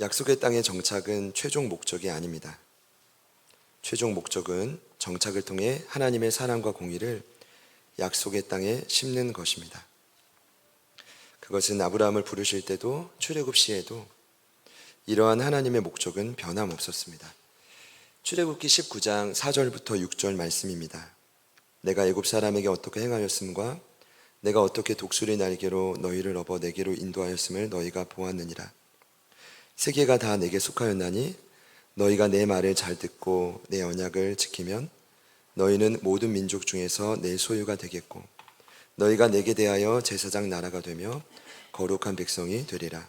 약속의 땅의 정착은 최종 목적이 아닙니다. 최종 목적은 정착을 통해 하나님의 사랑과 공의를 약속의 땅에 심는 것입니다. 그것은 아브라함을 부르실 때도 출애굽 시에도 이러한 하나님의 목적은 변함없었습니다. 출애굽기 19장 4절부터 6절 말씀입니다. 내가 애굽 사람에게 어떻게 행하였음과 내가 어떻게 독수리 날개로 너희를 업어 내게로 인도하였음을 너희가 보았느니라. 세계가 다 내게 속하였나니 너희가 내 말을 잘 듣고 내 언약을 지키면 너희는 모든 민족 중에서 내 소유가 되겠고 너희가 내게 대하여 제사장 나라가 되며 거룩한 백성이 되리라.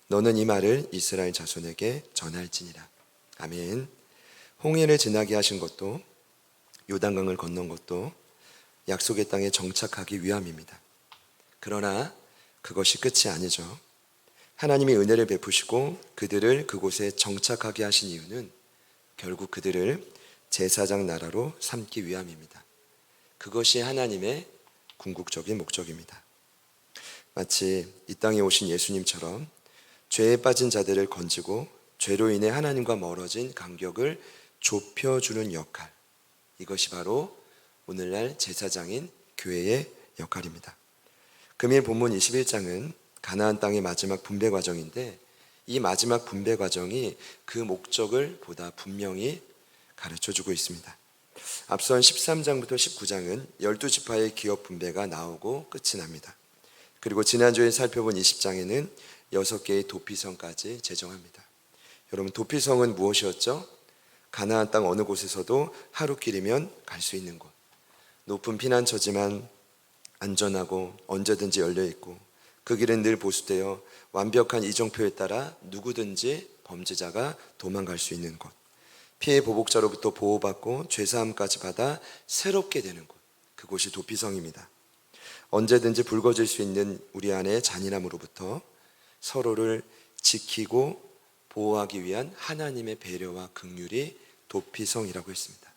너는 이 말을 이스라엘 자손에게 전할지니라. 아멘. 홍해를 지나게 하신 것도 요단강을 건넌 것도 약속의 땅에 정착하기 위함입니다. 그러나 그것이 끝이 아니죠. 하나님이 은혜를 베푸시고 그들을 그곳에 정착하게 하신 이유는 결국 그들을 제사장 나라로 삼기 위함입니다. 그것이 하나님의 궁극적인 목적입니다. 마치 이 땅에 오신 예수님처럼 죄에 빠진 자들을 건지고 죄로 인해 하나님과 멀어진 간격을 좁혀주는 역할, 이것이 바로 오늘날 제사장인 교회의 역할입니다. 금일 본문 21장은 가나안 땅의 마지막 분배 과정인데 이 마지막 분배 과정이 그 목적을 보다 분명히 가르쳐주고 있습니다. 앞선 13장부터 19장은 12지파의 기업 분배가 나오고 끝이 납니다. 그리고 지난주에 살펴본 20장에는 6개의 도피성까지 제정합니다. 여러분, 도피성은 무엇이었죠? 가나안 땅 어느 곳에서도 하루길이면 갈 수 있는 곳, 높은 피난처지만 안전하고 언제든지 열려있고 그 길은 늘 보수되어 완벽한 이정표에 따라 누구든지 범죄자가 도망갈 수 있는 곳, 피해 보복자로부터 보호받고 죄사함까지 받아 새롭게 되는 곳, 그곳이 도피성입니다. 언제든지 불거질 수 있는 우리 안의 잔인함으로부터 서로를 지키고 보호하기 위한 하나님의 배려와 긍휼이 도피성이라고 했습니다.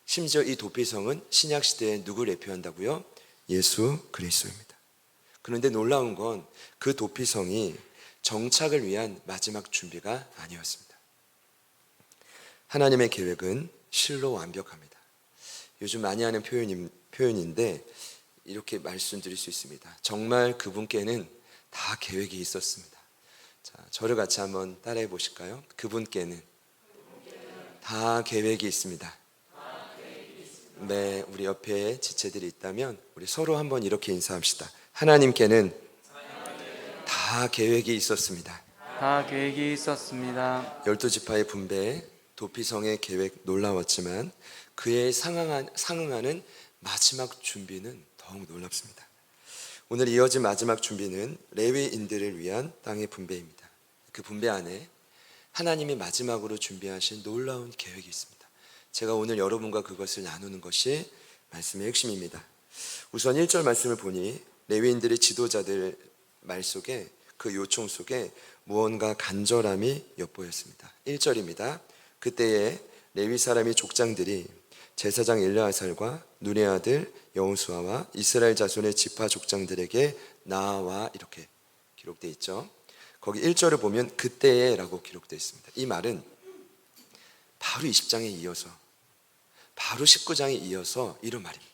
심지어 이 도피성은 신약시대에 누구를 대표한다고요? 예수 그리스도입니다. 그런데 놀라운 건 그 도피성이 정착을 위한 마지막 준비가 아니었습니다. 하나님의 계획은 실로 완벽합니다. 요즘 많이 하는 표현인데 이렇게 말씀드릴 수 있습니다. 정말 그분께는 다 계획이 있었습니다. 자, 저를 같이 한번 따라해 보실까요? 그분께는 다 계획이 있습니다. 네, 우리 옆에 지체들이 있다면 우리 서로 한번 이렇게 인사합시다. 하나님께는 다 계획이 있었습니다. 다 계획이 있었습니다. 12지파의 분배, 도피성의 계획 놀라웠지만 그에 상응하는 마지막 준비는 더욱 놀랍습니다. 오늘 이어진 마지막 준비는 레위인들을 위한 땅의 분배입니다. 그 분배 안에 하나님이 마지막으로 준비하신 놀라운 계획이 있습니다. 제가 오늘 여러분과 그것을 나누는 것이 말씀의 핵심입니다. 우선 1절 말씀을 보니 레위인들의 지도자들 말 속에, 그 요청 속에 무언가 간절함이 엿보였습니다. 1절입니다. 그때에 레위 사람이 족장들이 제사장 엘르아살과 눈의 아들 여호수아와 이스라엘 자손의 지파 족장들에게 나와, 이렇게 기록되어 있죠. 거기 1절을 보면 그때에 라고 기록되어 있습니다. 이 말은 바로 20장에 이어서, 바로 19장에 이어서 이런 말입니다.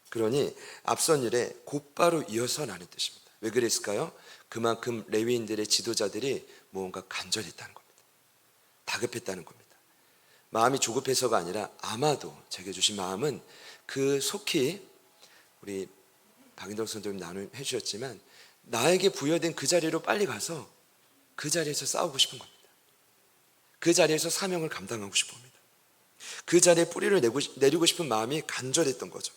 그러니 앞선 일에 곧바로 이어서라는 뜻입니다. 왜 그랬을까요? 그만큼 레위인들의 지도자들이 무언가 간절했다는 겁니다. 다급했다는 겁니다. 마음이 조급해서가 아니라 아마도 제게 주신 마음은 그 속히 우리 박인덕 선생님 나눔해 주셨지만 나에게 부여된 그 자리로 빨리 가서 그 자리에서 싸우고 싶은 겁니다. 그 자리에서 사명을 감당하고 싶습니다. 그 자리에 뿌리를 내리고 싶은 마음이 간절했던 거죠.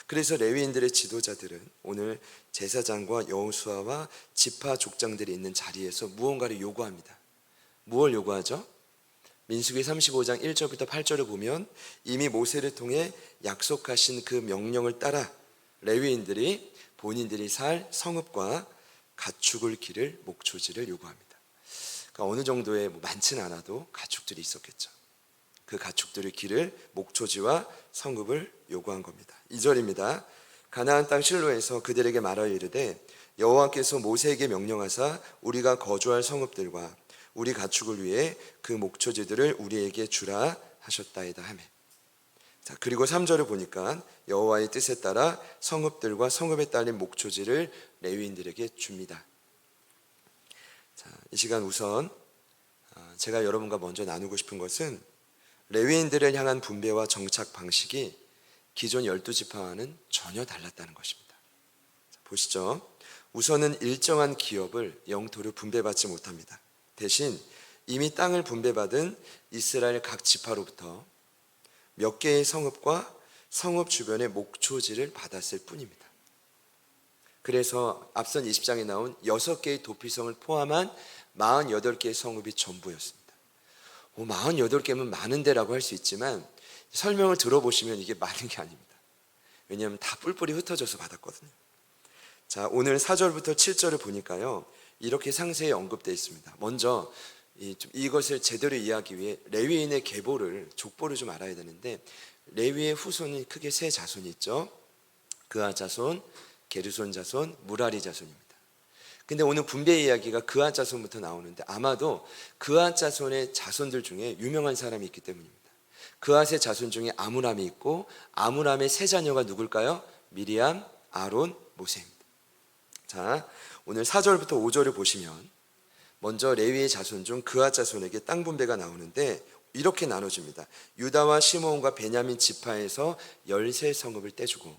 그래서 레위인들의 지도자들은 오늘 제사장과 여호수아와 지파 족장들이 있는 자리에서 무언가를 요구합니다. 무엇을 요구하죠? 민수기 35장 1절부터 8절을 보면 이미 모세를 통해 약속하신 그 명령을 따라 레위인들이 본인들이 살 성읍과 가축을 기를 목초지를 요구합니다. 그러니까 어느 정도의 많지는 않아도 가축들이 있었겠죠. 그 가축들을 기를 목초지와 성읍을 요구한 겁니다. 2절입니다. 가나안 땅 실로에서 그들에게 말하여 이르되 여호와께서 모세에게 명령하사 우리가 거주할 성읍들과 우리 가축을 위해 그 목초지들을 우리에게 주라 하셨다이다 하매. 자, 그리고 3절을 보니까 여호와의 뜻에 따라 성읍들과 성읍에 딸린 목초지를 레위인들에게 줍니다. 자, 이 시간 우선 제가 여러분과 먼저 나누고 싶은 것은 레위인들을 향한 분배와 정착 방식이 기존 12지파와는 전혀 달랐다는 것입니다. 자, 보시죠. 우선은 일정한 기업을 영토를 분배받지 못합니다. 대신 이미 땅을 분배받은 이스라엘 각 지파로부터 몇 개의 성읍과 성읍 주변의 목초지를 받았을 뿐입니다. 그래서 앞선 20장에 나온 6개의 도피성을 포함한 48개의 성읍이 전부였습니다. 48개면 많은데라고 할 수 있지만 설명을 들어보시면 이게 많은 게 아닙니다. 왜냐하면 다 뿔뿔이 흩어져서 받았거든요. 자, 오늘 4절부터 7절을 보니까요, 이렇게 상세히 언급되어 있습니다. 먼저 이것을 제대로 이해하기 위해 레위인의 계보를, 족보를 좀 알아야 되는데, 레위의 후손이 크게 세 자손이 있죠. 그하 자손, 게르손 자손, 무라리 자손입니다. 근데 오늘 분배 이야기가 그하 자손부터 나오는데 아마도 그하 자손의 자손들 중에 유명한 사람이 있기 때문입니다. 그하의 자손 중에 아므람이 있고, 아므람의 세 자녀가 누굴까요? 미리암, 아론, 모세입니다. 자, 오늘 4절부터 5절을 보시면 먼저 레위의 자손 중 그하 자손에게 땅 분배가 나오는데 이렇게 나눠줍니다. 유다와 시므온과 베냐민 지파에서 13성읍을 떼주고,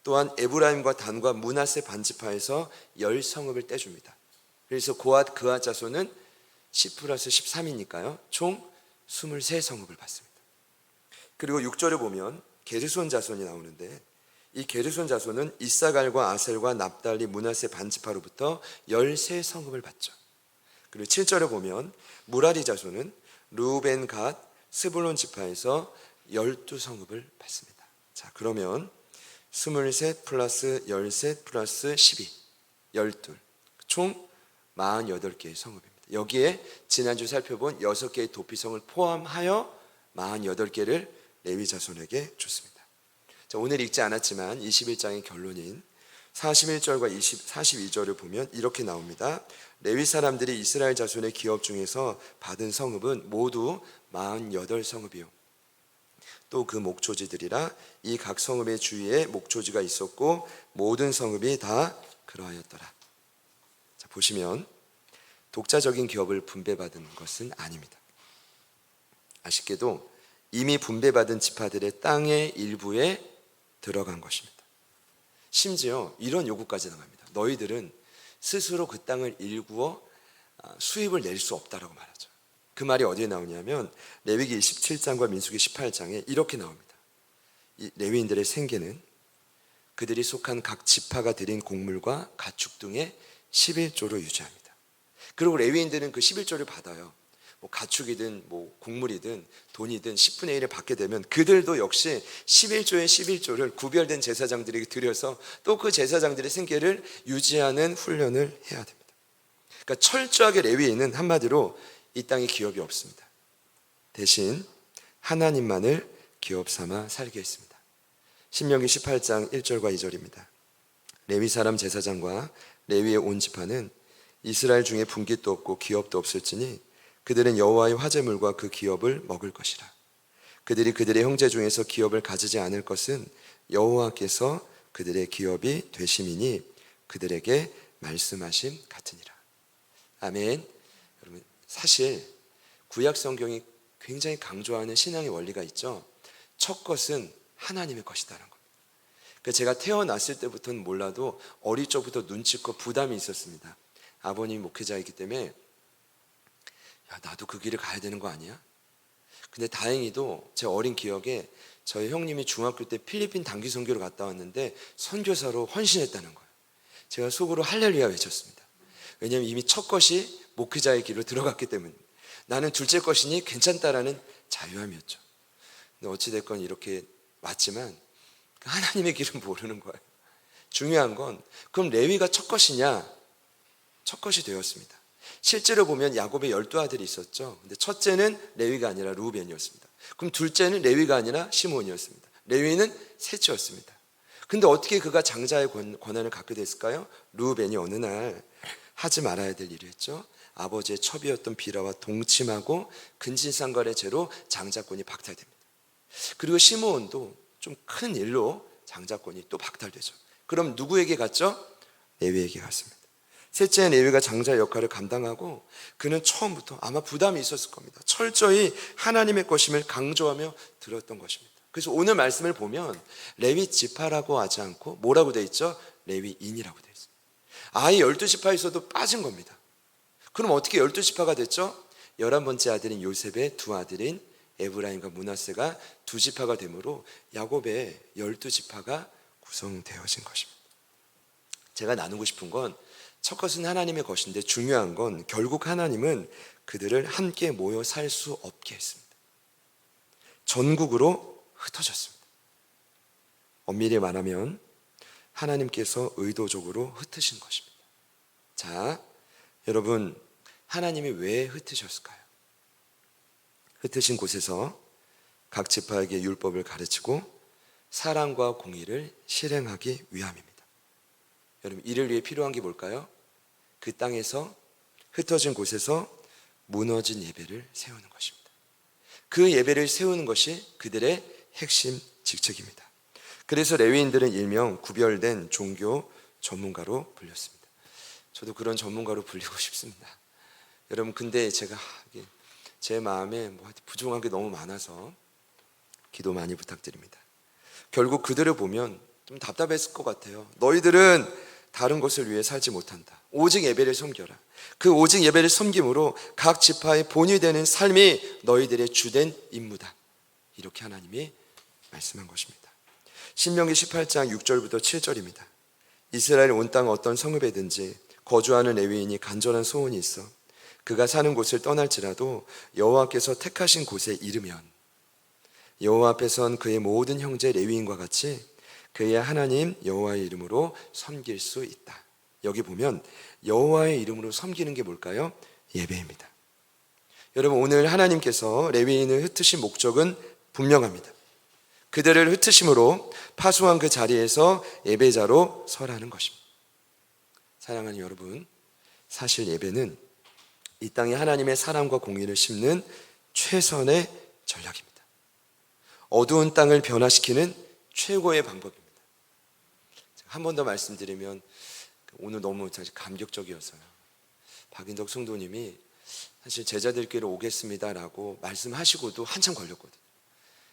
또한 에브라임과 단과 므낫세 반지파에서 10성읍을 떼줍니다. 그래서 그하 자손은 10 플러스 13이니까요 총 23성읍을 받습니다. 그리고 6절에 보면 게르손 자손이 나오는데, 이 게르손 자손은 이사갈과 아셀과 납달리, 므낫세 반지파로부터 13성읍을 받죠. 그리고 7절에 보면 무라리 자손은 르우벤, 갓, 스불론 지파에서 12성읍을 받습니다. 자, 그러면 23 플러스 13 플러스 12, 12, 총 48개의 성읍입니다. 여기에 지난주 살펴본 6개의 도피성을 포함하여 48개를 레위 자손에게 줬습니다. 자, 오늘 읽지 않았지만 21장의 결론인 41절과 42절을 보면 이렇게 나옵니다. 레위 사람들이 이스라엘 자손의 기업 중에서 받은 성읍은 모두 48성읍이요. 또 그 목초지들이라 이 각 성읍의 주위에 목초지가 있었고 모든 성읍이 다 그러하였더라. 자, 보시면 독자적인 기업을 분배받은 것은 아닙니다. 아쉽게도 이미 분배받은 지파들의 땅의 일부에 들어간 것입니다. 심지어 이런 요구까지 나갑니다. 너희들은 스스로 그 땅을 일구어 수입을 낼 수 없다라고 말하죠. 그 말이 어디에 나오냐면 레위기 27장과 민수기 18장에 이렇게 나옵니다. 이 레위인들의 생계는 그들이 속한 각 지파가 드린 곡물과 가축 등의 11조로 유지합니다. 그리고 레위인들은 그 11조를 받아요. 뭐 가축이든 뭐 곡물이든 돈이든 10분의 1을 받게 되면 그들도 역시 11조의 11조를 구별된 제사장들에게 드려서 또 그 제사장들의 생계를 유지하는 훈련을 해야 됩니다. 그러니까 철저하게 레위인은 한마디로 이 땅에 기업이 없습니다. 대신 하나님만을 기업 삼아 살게 했습니다. 신명기 18장 1절과 2절입니다. 레위 사람 제사장과 레위의 온 지파는 이스라엘 중에 분깃도 없고 기업도 없을지니 그들은 여호와의 화제물과 그 기업을 먹을 것이라. 그들이 그들의 형제 중에서 기업을 가지지 않을 것은 여호와께서 그들의 기업이 되심이니 그들에게 말씀하심 같으니라. 아멘. 여러분, 사실 구약 성경이 굉장히 강조하는 신앙의 원리가 있죠. 첫 것은 하나님의 것이다라는 겁니다. 그러니까 제가 태어났을 때부터는 몰라도 어릴 적부터 눈치껏 부담이 있었습니다. 아버님이 목회자이기 때문에 야, 나도 그 길을 가야 되는 거 아니야? 근데 다행히도 제 어린 기억에 저희 형님이 중학교 때 필리핀 단기 선교를 갔다 왔는데 선교사로 헌신했다는 거예요. 제가 속으로 할렐루야 외쳤습니다. 왜냐하면 이미 첫 것이 목회자의 길로 들어갔기 때문입니다. 나는 둘째 것이니 괜찮다라는 자유함이었죠. 근데 어찌됐건 이렇게 왔지만 하나님의 길은 모르는 거예요. 중요한 건 그럼 레위가 첫 것이냐? 첫 것이 되었습니다. 실제로 보면 야곱의 12아들이 있었죠. 근데 첫째는 레위가 아니라 루벤이었습니다. 그럼 둘째는 레위가 아니라 시몬이었습니다. 레위는 셋째였습니다. 근데 어떻게 그가 장자의 권한을 갖게 됐을까요? 루벤이 어느 날 하지 말아야 될 일이었죠. 아버지의 첩이었던 비라와 동침하고 근친상간의 죄로 장자권이 박탈됩니다. 그리고 시므온도 좀 큰 일로 장자권이 또 박탈되죠. 그럼 누구에게 갔죠? 레위에게 갔습니다. 셋째 레위가 장자 역할을 감당하고 그는 처음부터 아마 부담이 있었을 겁니다. 철저히 하나님의 것임을 강조하며 들었던 것입니다. 그래서 오늘 말씀을 보면 레위 지파라고 하지 않고 뭐라고 되어 있죠? 레위인이라고 되어 있어요. 아예 12지파에서도 빠진 겁니다. 그럼 어떻게 12지파가 됐죠? 11번째 아들인 요셉의 두 아들인 에브라임과 므낫세가 두 지파가 되므로 야곱의 12지파가 구성되어진 것입니다. 제가 나누고 싶은 건 첫 것은 하나님의 것인데 중요한 건 결국 하나님은 그들을 함께 모여 살 수 없게 했습니다. 전국으로 흩어졌습니다. 엄밀히 말하면 하나님께서 의도적으로 흩으신 것입니다. 자, 여러분, 하나님이 왜 흩으셨을까요? 흩으신 곳에서 각 지파에게 율법을 가르치고 사랑과 공의를 실행하기 위함입니다. 여러분, 이를 위해 필요한 게 뭘까요? 그 땅에서 흩어진 곳에서 무너진 예배를 세우는 것입니다. 그 예배를 세우는 것이 그들의 핵심 직책입니다. 그래서 레위인들은 일명 구별된 종교 전문가로 불렸습니다. 저도 그런 전문가로 불리고 싶습니다. 여러분, 근데 제가 제 마음에 부족한 게 너무 많아서 기도 많이 부탁드립니다. 결국 그들을 보면 좀 답답했을 것 같아요. 너희들은 다른 것을 위해 살지 못한다. 오직 예배를 섬겨라. 그 오직 예배를 섬김으로 각 지파의 본이 되는 삶이 너희들의 주된 임무다. 이렇게 하나님이 말씀한 것입니다. 신명기 18장 6절부터 7절입니다. 이스라엘 온 땅 어떤 성읍에든지 거주하는 레위인이 간절한 소원이 있어 그가 사는 곳을 떠날지라도 여호와께서 택하신 곳에 이르면 여호와 앞에 선 그의 모든 형제 레위인과 같이 그의 하나님 여호와의 이름으로 섬길 수 있다. 여기 보면 여호와의 이름으로 섬기는 게 뭘까요? 예배입니다. 여러분, 오늘 하나님께서 레위인을 흩으신 목적은 분명합니다. 그들을 흩으심으로 파수한 그 자리에서 예배자로 설하는 것입니다. 사랑하는 여러분, 사실 예배는 이 땅에 하나님의 사랑과 공의를 심는 최선의 전략입니다. 어두운 땅을 변화시키는 최고의 방법입니다. 한 번 더 말씀드리면 오늘 너무 감격적이어서요. 박인덕 성도님이 사실 제자들끼리 오겠습니다라고 말씀하시고도 한참 걸렸거든요.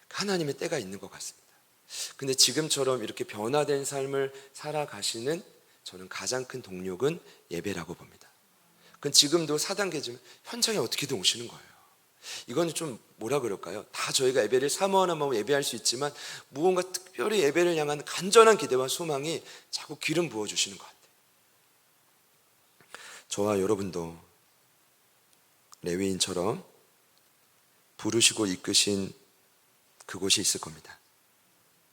하나님의 때가 있는 것 같습니다. 근데 지금처럼 이렇게 변화된 삶을 살아가시는 저는 가장 큰 동력은 예배라고 봅니다. 그건 지금도 4단계지만 현장에 어떻게든 오시는 거예요. 이건 좀 뭐라 그럴까요? 다 저희가 예배를 사모하면 예배할 수 있지만 무언가 특별히 예배를 향한 간절한 기대와 소망이 자꾸 기름 부어주시는 것 같아요. 저와 여러분도 레위인처럼 부르시고 이끄신 그곳이 있을 겁니다.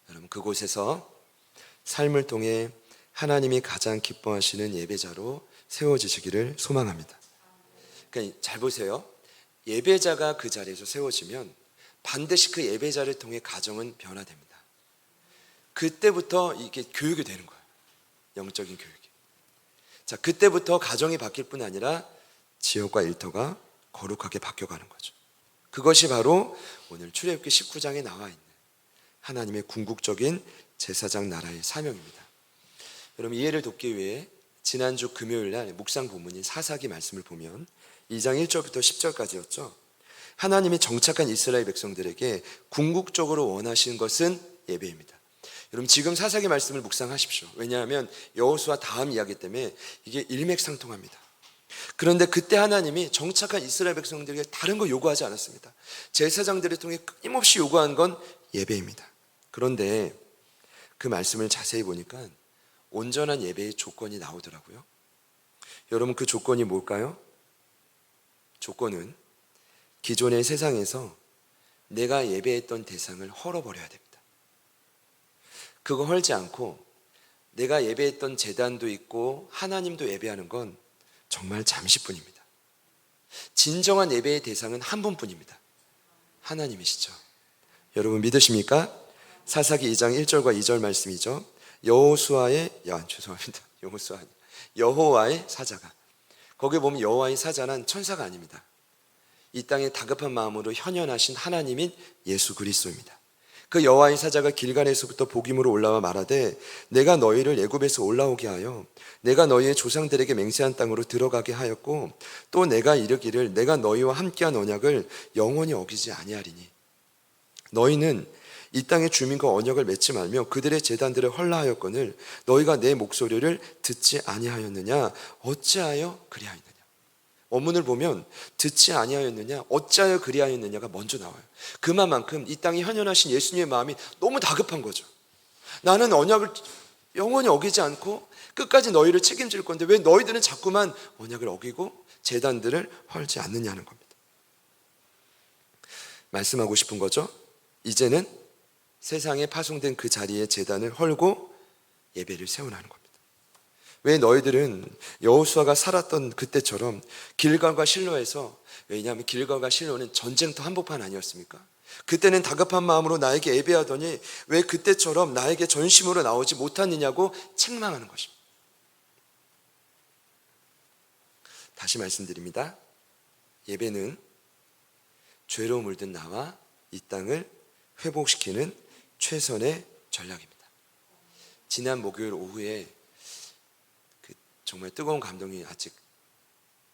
여러분, 그곳에서 삶을 통해 하나님이 가장 기뻐하시는 예배자로 세워지시기를 소망합니다. 그러니까 잘 보세요. 예배자가 그 자리에서 세워지면 반드시 그 예배자를 통해 가정은 변화됩니다. 그때부터 이게 교육이 되는 거예요. 영적인 교육이. 자, 그때부터 가정이 바뀔 뿐 아니라 지역과 일터가 거룩하게 바뀌어가는 거죠. 그것이 바로 오늘 출애굽기 19장에 나와 있는 하나님의 궁극적인 제사장 나라의 사명입니다. 여러분, 이해를 돕기 위해 지난주 금요일 날 묵상 본문인 사사기 말씀을 보면 2장 1절부터 10절까지였죠. 하나님이 정착한 이스라엘 백성들에게 궁극적으로 원하시는 것은 예배입니다. 여러분, 지금 사사기 말씀을 묵상하십시오. 왜냐하면 여호수아 다음 이야기 때문에 이게 일맥상통합니다. 그런데 그때 하나님이 정착한 이스라엘 백성들에게 다른 거 요구하지 않았습니다. 제사장들을 통해 끊임없이 요구한 건 예배입니다. 그런데 그 말씀을 자세히 보니까 온전한 예배의 조건이 나오더라고요. 여러분, 그 조건이 뭘까요? 조건은 기존의 세상에서 내가 예배했던 대상을 헐어버려야 됩니다. 그거 헐지 않고 내가 예배했던 제단도 있고 하나님도 예배하는 건 정말 잠시뿐입니다. 진정한 예배의 대상은 한 분뿐입니다. 하나님이시죠. 여러분, 믿으십니까? 사사기 2장 1절과 2절 말씀이죠. 여호와의 사자가 거기에 보면 여호와의 사자란 천사가 아닙니다. 이 땅에 다급한 마음으로 현현하신 하나님인 예수 그리스도입니다. 그 여호와의 사자가 길갈에서부터 복임으로 올라와 말하되 내가 너희를 애굽에서 올라오게 하여 내가 너희의 조상들에게 맹세한 땅으로 들어가게 하였고 또 내가 이르기를 내가 너희와 함께한 언약을 영원히 어기지 아니하리니 너희는 이 땅의 주민과 언약을 맺지 말며 그들의 제단들을 헐라하였거늘 너희가 내 목소리를 듣지 아니하였느냐 어찌하여 그리하였느냐. 원문을 보면 듣지 아니하였느냐 어찌하여 그리하였느냐가 먼저 나와요. 그만큼 이 땅에 현현하신 예수님의 마음이 너무 다급한 거죠. 나는 언약을 영원히 어기지 않고 끝까지 너희를 책임질 건데 왜 너희들은 자꾸만 언약을 어기고 제단들을 헐지 않느냐는 겁니다. 말씀하고 싶은 거죠. 이제는 세상에 파송된 그 자리에 제단을 헐고 예배를 세우라는 겁니다. 왜 너희들은 여호수아가 살았던 그때처럼 길갈과 실로에서, 왜냐하면 길갈과 실로는 전쟁터 한복판 아니었습니까? 그때는 다급한 마음으로 나에게 예배하더니 왜 그때처럼 나에게 전심으로 나오지 못하느냐고 책망하는 것입니다. 다시 말씀드립니다. 예배는 죄로 물든 나와 이 땅을 회복시키는 최선의 전략입니다. 지난 목요일 오후에 정말 뜨거운 감동이 아직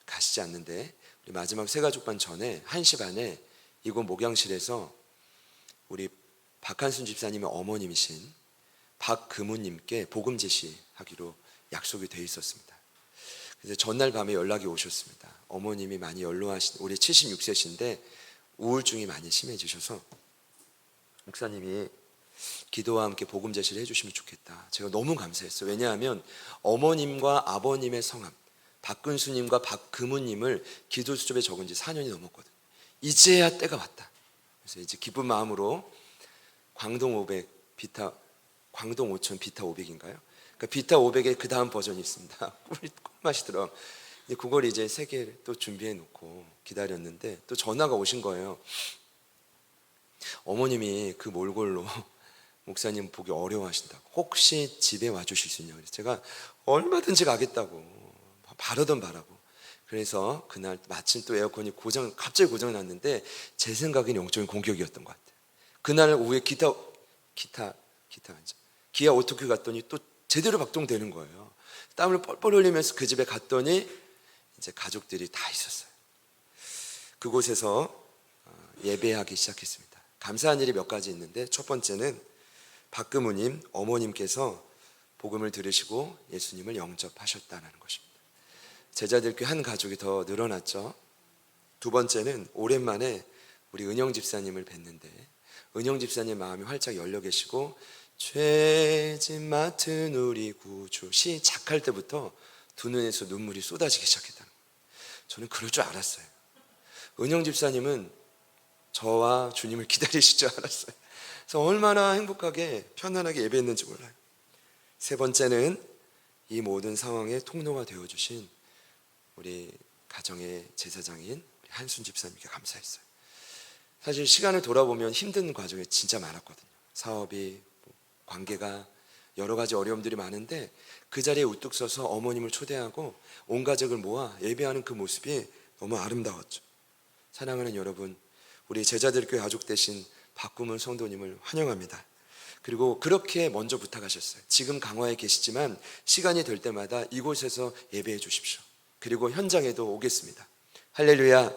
가시지 않는데 우리 마지막 새가족반 전에 1시 반에 이곳 목양실에서 우리 박한순 집사님의 어머님이신 박금우님께 복음 제시하기로 약속이 되어 있었습니다. 그래서 전날 밤에 연락이 오셨습니다. 어머님이 많이 연로하신, 올해 76세신데 우울증이 많이 심해지셔서 목사님이 기도와 함께 복음 제시를 해주시면 좋겠다. 제가 너무 감사했어요. 왜냐하면 어머님과 아버님의 성함 박근수님과 박금우님을 기도 수첩에 적은 지 4년이 넘었거든요. 이제야 때가 왔다. 그래서 이제 기쁜 마음으로 광동 500 비타, 광동 5000 비타 500인가요? 그러니까 비타 500의 그 다음 버전이 있습니다. 꿀맛이 들어. 그걸 이제 3개 또 준비해 놓고 기다렸는데 또 전화가 오신 거예요. 어머님이 그 몰골로 목사님 보기 어려워하신다고, 혹시 집에 와주실 수 있냐고. 그래서 제가 얼마든지 가겠다고 바라던 바라고. 그래서 그날 마침 또 에어컨이 갑자기 고장 났는데 제 생각엔 영적인 공격이었던 것 같아요. 그날 오후에 기아 오토큐 갔더니 또 제대로 작동되는 거예요. 땀을 뻘뻘 흘리면서 그 집에 갔더니 이제 가족들이 다 있었어요. 그곳에서 예배하기 시작했습니다. 감사한 일이 몇 가지 있는데 첫 번째는 박금우님 어머님께서 복음을 들으시고 예수님을 영접하셨다는 것입니다. 제자들께 한 가족이 더 늘어났죠. 두 번째는 오랜만에 우리 은영 집사님을 뵀는데 은영 집사님 마음이 활짝 열려 계시고 죄짐 맡은 우리 구주 시작할 때부터 두 눈에서 눈물이 쏟아지기 시작했다는 거예요. 저는 그럴 줄 알았어요. 은영 집사님은 저와 주님을 기다리실 줄 알았어요. 그래서 얼마나 행복하게 편안하게 예배했는지 몰라요. 세 번째는 이 모든 상황의 통로가 되어주신 우리 가정의 제사장인 우리 한순 집사님께 감사했어요. 사실 시간을 돌아보면 힘든 과정이 진짜 많았거든요. 사업이, 관계가, 여러 가지 어려움들이 많은데 그 자리에 우뚝 서서 어머님을 초대하고 온 가족을 모아 예배하는 그 모습이 너무 아름다웠죠. 사랑하는 여러분, 우리 제자들교회 가족 되신 박구문 성도님을 환영합니다. 그리고 그렇게 먼저 부탁하셨어요. 지금 강화에 계시지만 시간이 될 때마다 이곳에서 예배해 주십시오. 그리고 현장에도 오겠습니다. 할렐루야.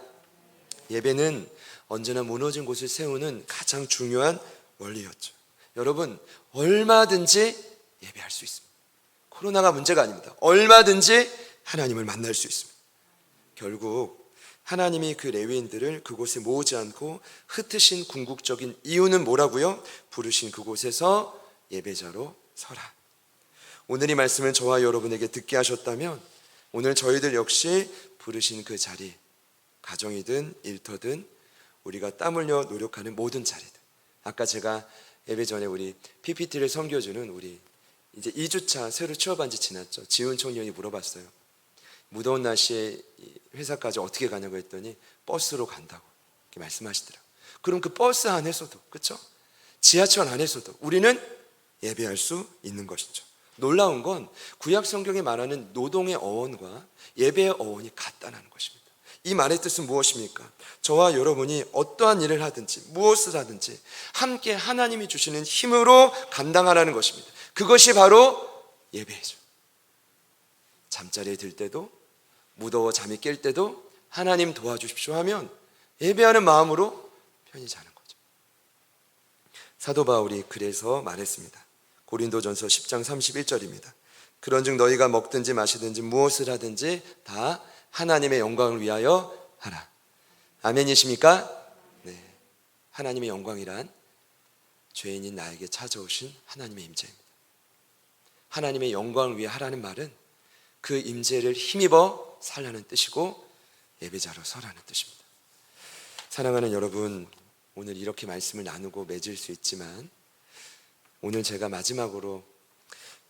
예배는 언제나 무너진 곳을 세우는 가장 중요한 원리였죠. 여러분, 얼마든지 예배할 수 있습니다. 코로나가 문제가 아닙니다. 얼마든지 하나님을 만날 수 있습니다. 결국 하나님이 그 레위인들을 그곳에 모으지 않고 흩으신 궁극적인 이유는 뭐라고요? 부르신 그곳에서 예배자로 서라. 오늘 이 말씀을 저와 여러분에게 듣게 하셨다면 오늘 저희들 역시 부르신 그 자리, 가정이든 일터든 우리가 땀 흘려 노력하는 모든 자리들. 아까 제가 예배 전에 우리 PPT를 섬겨주는 우리 이제 2주차 새로 취업한 지 지났죠. 지훈 청년이 물어봤어요. 무더운 날씨에 회사까지 어떻게 가냐고 했더니 버스로 간다고 이렇게 말씀하시더라고요. 그럼 그 버스 안에서도, 그렇죠? 지하철 안에서도 우리는 예배할 수 있는 것이죠. 놀라운 건 구약 성경에 말하는 노동의 어원과 예배의 어원이 같다는 것입니다. 이 말의 뜻은 무엇입니까? 저와 여러분이 어떠한 일을 하든지 무엇을 하든지 함께 하나님이 주시는 힘으로 감당하라는 것입니다. 그것이 바로 예배죠. 잠자리에 들 때도 무더워 잠이 깰 때도 하나님 도와주십시오 하면 예배하는 마음으로 편히 자는 거죠. 사도 바울이 그래서 말했습니다. 고린도전서 10장 31절입니다. 그런즉 너희가 먹든지 마시든지 무엇을 하든지 다 하나님의 영광을 위하여 하라. 아멘이십니까? 네. 하나님의 영광이란 죄인인 나에게 찾아오신 하나님의 임재입니다. 하나님의 영광을 위해 하라는 말은 그 임재를 힘입어 살라는 뜻이고 예배자로 서라는 뜻입니다. 사랑하는 여러분, 오늘 이렇게 말씀을 나누고 맺을 수 있지만 오늘 제가 마지막으로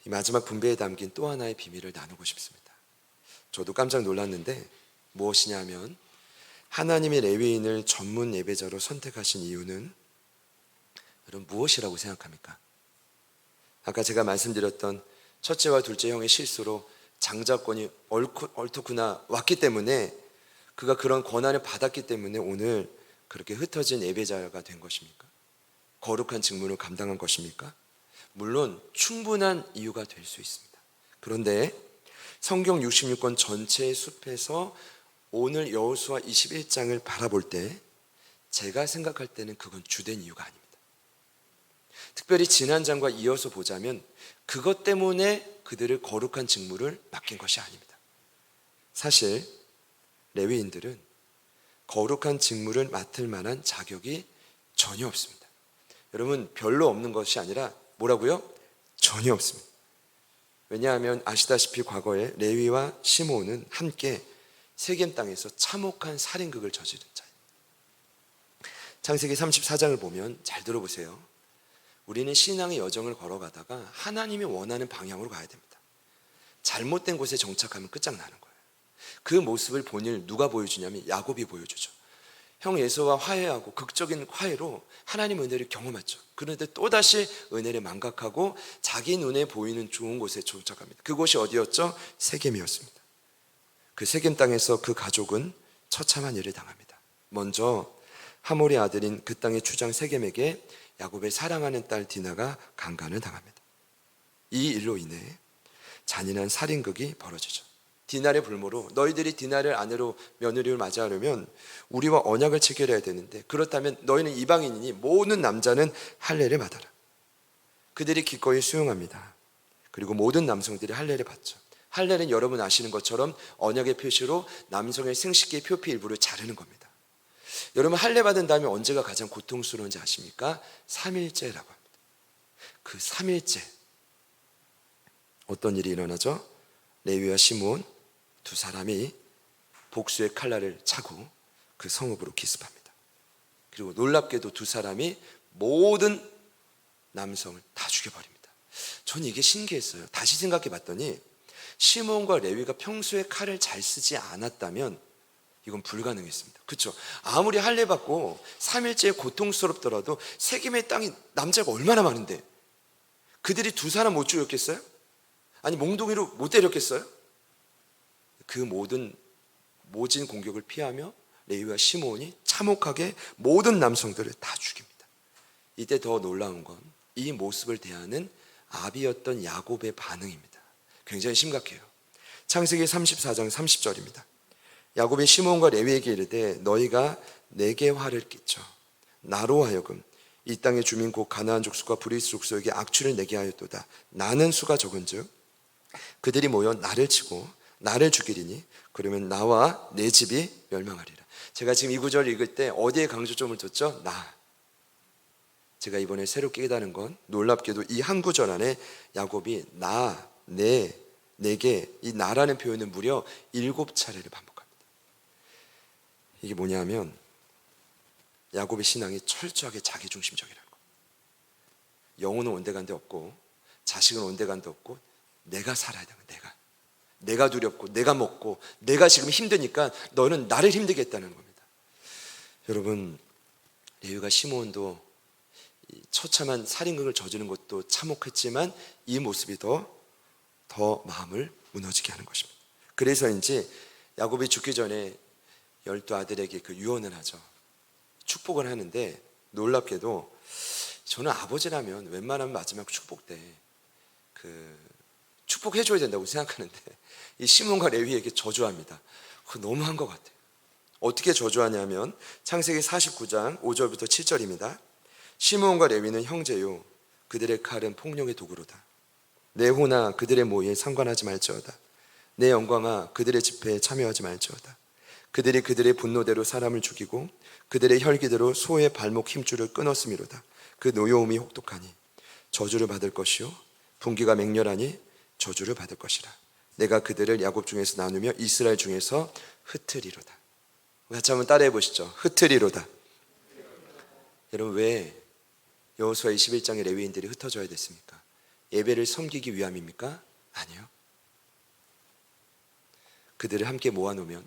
이 마지막 분배에 담긴 또 하나의 비밀을 나누고 싶습니다. 저도 깜짝 놀랐는데 무엇이냐 하면 하나님의 레위인을 전문 예배자로 선택하신 이유는 여러분 무엇이라고 생각합니까? 아까 제가 말씀드렸던 첫째와 둘째 형의 실수로 장자권이 얼토구나 왔기 때문에 그가 그런 권한을 받았기 때문에 오늘 그렇게 흩어진 예배자가 된 것입니까? 거룩한 직무를 감당한 것입니까? 물론 충분한 이유가 될 수 있습니다. 그런데 성경 66권 전체의 숲에서 오늘 여호수아 21장을 바라볼 때 제가 생각할 때는 그건 주된 이유가 아닙니다. 특별히 지난 장과 이어서 보자면 그것 때문에 그들을 거룩한 직무를 맡긴 것이 아닙니다. 사실 레위인들은 거룩한 직무를 맡을 만한 자격이 전혀 없습니다. 여러분, 별로 없는 것이 아니라 뭐라고요? 전혀 없습니다. 왜냐하면 아시다시피 과거에 레위와 시므온은 함께 세겜 땅에서 참혹한 살인극을 저지른 자예요. 창세기 34장을 보면 잘 들어보세요. 우리는 신앙의 여정을 걸어가다가 하나님이 원하는 방향으로 가야 됩니다. 잘못된 곳에 정착하면 끝장나는 거예요. 그 모습을 본일 누가 보여주냐면 야곱이 보여주죠. 형 에서와 화해하고 극적인 화해로 하나님의 은혜를 경험했죠. 그런데 또다시 은혜를 망각하고 자기 눈에 보이는 좋은 곳에 정착합니다. 그곳이 어디였죠? 세겜이었습니다. 그 세겜 땅에서 그 가족은 처참한 일을 당합니다. 먼저 하몰의 아들인 그 땅의 주장 세겜에게 야곱의 사랑하는 딸 디나가 강간을 당합니다. 이 일로 인해 잔인한 살인극이 벌어지죠. 디나의 불모로 너희들이 디나를 아내로 며느리를 맞이하려면 우리와 언약을 체결해야 되는데 그렇다면 너희는 이방인이니 모든 남자는 할례를 받아라. 그들이 기꺼이 수용합니다. 그리고 모든 남성들이 할례를 받죠. 할례는 여러분 아시는 것처럼 언약의 표시로 남성의 생식기의 표피 일부를 자르는 겁니다. 여러분 할례 받은 다음에 언제가 가장 고통스러운지 아십니까? 3일째라고 합니다. 그 3일째 어떤 일이 일어나죠? 레위와 시므온 두 사람이 복수의 칼날을 차고 그 성읍으로 기습합니다. 그리고 놀랍게도 두 사람이 모든 남성을 다 죽여버립니다. 저는 이게 신기했어요. 다시 생각해 봤더니 시므온과 레위가 평소에 칼을 잘 쓰지 않았다면 이건 불가능했습니다. 그렇죠? 아무리 할례 받고 3일째 고통스럽더라도 세겜의 땅이 남자가 얼마나 많은데 그들이 두 사람 못 죽였겠어요? 아니 몽둥이로 못 때렸겠어요? 그 모든 모진 공격을 피하며 레위와 시므온이 참혹하게 모든 남성들을 다 죽입니다. 이때 더 놀라운 건 이 모습을 대하는 아비였던 야곱의 반응입니다. 굉장히 심각해요. 창세기 34장 30절입니다. 야곱이 시므온과 레위에게 이르되 너희가 내게 화를 끼쳐 나로 하여금 이 땅의 주민 곧 가나안 족속과 브리스 족속에게 악취를 내게 하였도다. 나는 수가 적은즉 그들이 모여 나를 치고 나를 죽이리니 그러면 나와 내 집이 멸망하리라. 제가 지금 이 구절 읽을 때 어디에 강조점을 뒀죠? 나. 제가 이번에 새롭게 깨달은 건 놀랍게도 이 한 구절 안에 야곱이 나, 내, 내게 이 나라는 표현은 무려 7차례를 반복합니다. 이게 뭐냐면 야곱의 신앙이 철저하게 자기중심적이라는 거예요. 영혼은 온데간데 없고 자식은 온데간데 없고 내가 살아야 되는 거예요. 내가 두렵고 내가 먹고 내가 지금 힘드니까 너는 나를 힘들게 했다는 겁니다. 여러분 레위가 시므온도 처참한 살인극을 저지른 것도 참혹했지만 이 모습이 더 더 마음을 무너지게 하는 것입니다. 그래서인지 야곱이 죽기 전에 12아들에게 그 유언을 하죠. 축복을 하는데 놀랍게도 저는 아버지라면 웬만하면 마지막 축복 때 축복해줘야 된다고 생각하는데 이 시몬과 레위에게 저주합니다. 그거 너무한 것 같아요. 어떻게 저주하냐면 창세기 49장 5절부터 7절입니다. 시므온과 레위는 형제요 그들의 칼은 폭력의 도구로다. 내 호나 그들의 모의에 상관하지 말지어다. 내 영광아 그들의 집회에 참여하지 말지어다. 그들이 그들의 분노대로 사람을 죽이고 그들의 혈기대로 소의 발목 힘줄을 끊었음이로다. 그 노여움이 혹독하니 저주를 받을 것이요 분기가 맹렬하니 저주를 받을 것이라. 내가 그들을 야곱 중에서 나누며 이스라엘 중에서 흩으리로다. 같이 한번 따라해 보시죠. 흩으리로다. 여러분, 왜 여호수아 21장의 레위인들이 흩어져야 됐습니까? 예배를 섬기기 위함입니까? 아니요. 그들을 함께 모아놓으면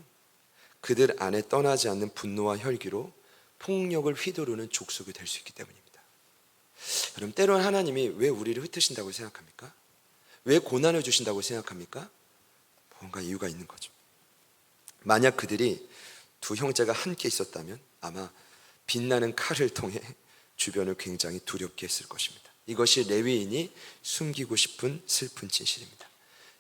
그들 안에 떠나지 않는 분노와 혈기로 폭력을 휘두르는 족속이 될 수 있기 때문입니다. 여러분, 때로는 하나님이 왜 우리를 흩으신다고 생각합니까? 왜 고난을 주신다고 생각합니까? 뭔가 이유가 있는 거죠. 만약 그들이 두 형제가 함께 있었다면 아마 빛나는 칼을 통해 주변을 굉장히 두렵게 했을 것입니다. 이것이 레위인이 숨기고 싶은 슬픈 진실입니다.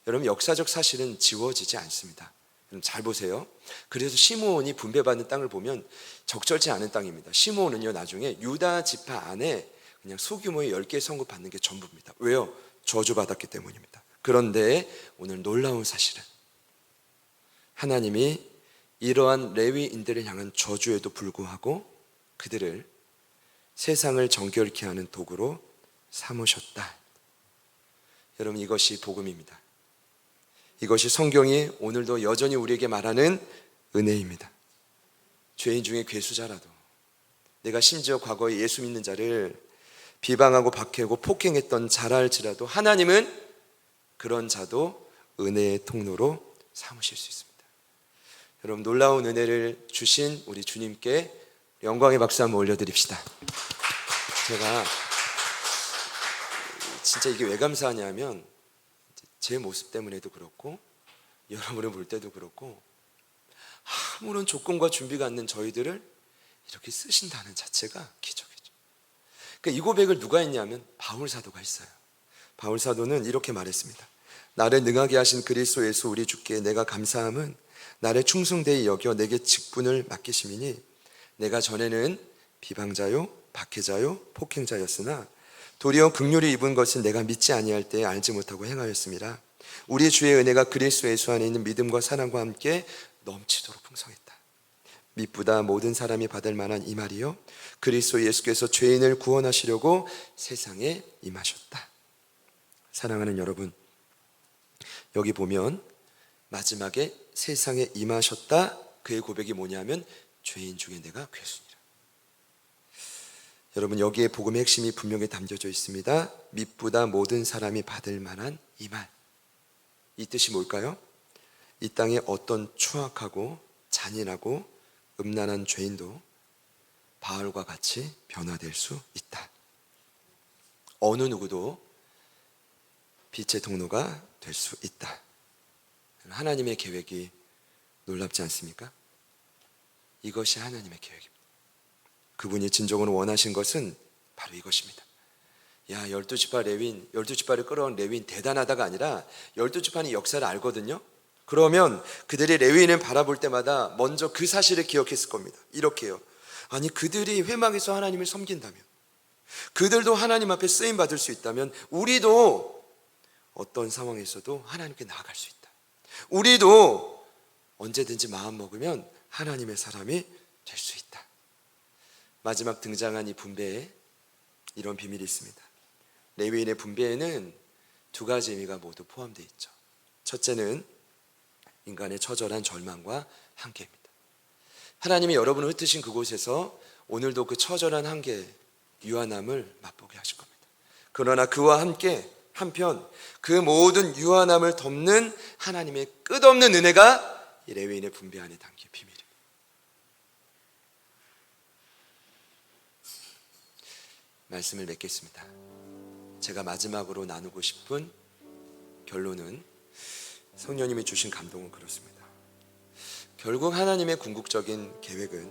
여러분, 역사적 사실은 지워지지 않습니다. 여러분 잘 보세요. 그래서 시므온이 분배받는 땅을 보면 적절치 않은 땅입니다. 시므온은요 나중에 유다 지파 안에 그냥 소규모의 10개 성읍 받는 게 전부입니다. 왜요? 저주받았기 때문입니다. 그런데 오늘 놀라운 사실은 하나님이 이러한 레위인들을 향한 저주에도 불구하고 그들을 세상을 정결케 하는 도구로 삼으셨다. 여러분, 이것이 복음입니다. 이것이 성경이 오늘도 여전히 우리에게 말하는 은혜입니다. 죄인 중에 괴수자라도, 내가 심지어 과거에 예수 믿는 자를 비방하고 박해하고 폭행했던 자랄지라도 하나님은 그런 자도 은혜의 통로로 삼으실 수 있습니다. 여러분, 놀라운 은혜를 주신 우리 주님께 영광의 박수 한번 올려드립시다. 제가 진짜 이게 왜 감사하냐면 제 모습 때문에도 그렇고 여러분을 볼 때도 그렇고 아무런 조건과 준비가 않는 저희들을 이렇게 쓰신다는 자체가 기적이죠. 그러니까 이 고백을 누가 했냐면 바울 사도가 했어요. 바울 사도는 이렇게 말했습니다. 나를 능하게 하신 그리스도 예수 우리 주께 내가 감사함은 나를 충성되이 여겨 내게 직분을 맡기심이니 내가 전에는 비방자요 박해자요 폭행자였으나 도리어 긍휼히 입은 것은 내가 믿지 아니할 때에 알지 못하고 행하였습니다. 우리 주의 은혜가 그리스도 예수 안에 있는 믿음과 사랑과 함께 넘치도록 풍성했다. 믿보다 모든 사람이 받을 만한 이 말이요 그리스도 예수께서 죄인을 구원하시려고 세상에 임하셨다. 사랑하는 여러분, 여기 보면 마지막에 세상에 임하셨다, 그의 고백이 뭐냐면 죄인 중에 내가 괴수니라. 여러분, 여기에 복음의 핵심이 분명히 담겨져 있습니다. 믿보다 모든 사람이 받을 만한 이 말, 이 뜻이 뭘까요? 이 땅에 어떤 추악하고 잔인하고 음란한 죄인도 바울과 같이 변화될 수 있다. 어느 누구도 빛의 통로가 될 수 있다. 하나님의 계획이 놀랍지 않습니까? 이것이 하나님의 계획입니다. 그분이 진정으로 원하신 것은 바로 이것입니다. 야, 12지파 레위인, 12지파를 끌어온 레위인 대단하다가 아니라 12지파는 역사를 알거든요. 그러면 그들이 레위인을 바라볼 때마다 먼저 그 사실을 기억했을 겁니다. 이렇게요. 아니, 그들이 회막에서 하나님을 섬긴다면, 그들도 하나님 앞에 쓰임 받을 수 있다면 우리도 어떤 상황에서도 하나님께 나아갈 수 있다. 우리도 언제든지 마음 먹으면 하나님의 사람이 될 수 있다. 마지막 등장한 이 분배에 이런 비밀이 있습니다. 레위인의 분배에는 두 가지 의미가 모두 포함되어 있죠. 첫째는 인간의 처절한 절망과 한계입니다. 하나님이 여러분을 흩으신 그곳에서 오늘도 그 처절한 한계, 유한함을 맛보게 하실 겁니다. 그러나 그와 함께 한편 그 모든 유한함을 덮는 하나님의 끝없는 은혜가 이 레위인의 분배 안에 담긴 비밀입니다. 말씀을 맺겠습니다. 제가 마지막으로 나누고 싶은 결론은 성령님이 주신 감동은 그렇습니다. 결국 하나님의 궁극적인 계획은